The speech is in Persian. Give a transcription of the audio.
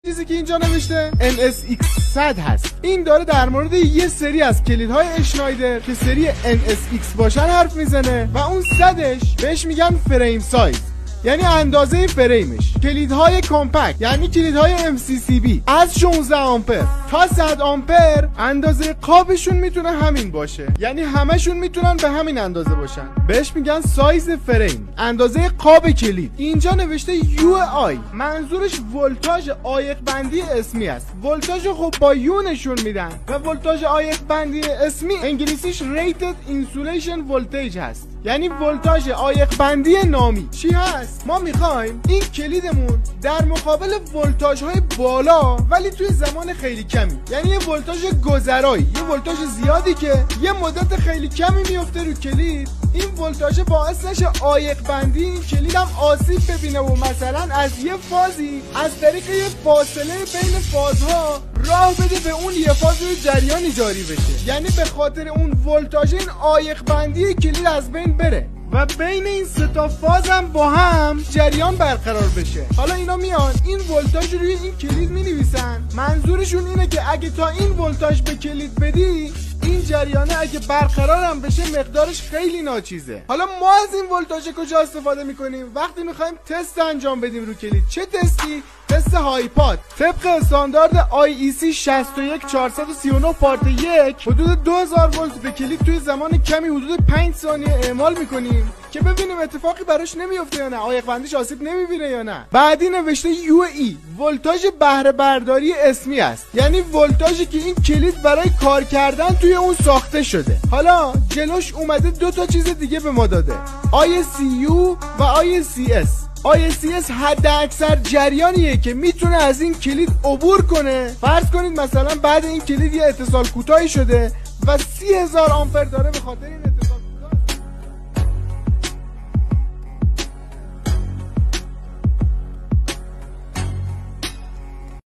چیزی که اینجا نوشته NSX 100 هست. این داره در مورد یه سری از کلیدهای اشنایدر که سری NSX باشن حرف میزنه و اون 100ش بهش میگن فریم سایز، یعنی اندازه فریمش. کلیدهای کامپکت یعنی کلیدهای MCCB از 16 آمپر تا 100 آمپر اندازه قابشون میتونه همین باشه، یعنی همشون میتونن به همین اندازه باشن، بهش میگن سایز فریم، اندازه قاب کلید. اینجا نوشته UAI، منظورش ولتاژ عایق بندی اسمی است. ولتاژ خب با یو نشون میدن و ولتاژ عایق بندی اسمی انگلیسیش Rated Insulation Voltage هست، یعنی ولتاژ عایق بندی نامی. چی هست؟ ما میخوایم این کلیدمون در مقابل ولتاژهای بالا ولی توی زمان خیلی کمی، یعنی یه ولتاژ گذرایی، یه ولتاژ زیادی که یه مدت خیلی کمی میفته رو کلید، این ولتاژ باعث نشه عایق بندی این کلید هم آسیب ببینه و مثلا از یه فازی از طریق یه فاصله بین فازها راه بده به اون یه فاز جریانی جاری بشه، یعنی به خاطر اون ولتاژ این عایق بندی کلید از بین بره و بین این سه تا فاز هم با هم جریان برقرار بشه. حالا اینا میان این ولتاژ روی این کلید مینویسن، منظورشون اینه که اگه تا این ولتاژ به کلید بدی این جریانه اگه برقرارم بشه مقدارش خیلی ناچیزه. حالا ما از این ولتاژ کجا استفاده میکنیم؟ وقتی میخوایم تست انجام بدیم رو کلید. چه تستی؟ تست هایپاد طبق استاندارد IEC 61439 پارت 1 حدود 2000 ولت به کلید توی زمان کمی حدود 5 ثانیه اعمال میکنیم که ببینیم اتفاقی براش نمیفته یا نه، عایق بندیش آسیب نمیبینه یا نه. بعدی نوشته UAE، ولتاژ بهره برداری اسمی است، یعنی ولتاژی که این کلید برای کار کردن توی اون ساخته شده. حالا جلوش اومده دو تا چیز دیگه به ما داده، ISCU و ISCS. ISCS حد اکثر جریانیه که میتونه از این کلید عبور کنه. فرض کنید مثلا بعد این کلید یه اتصال کوتاهی شده و 30,000 آمپر داره، به خاطر این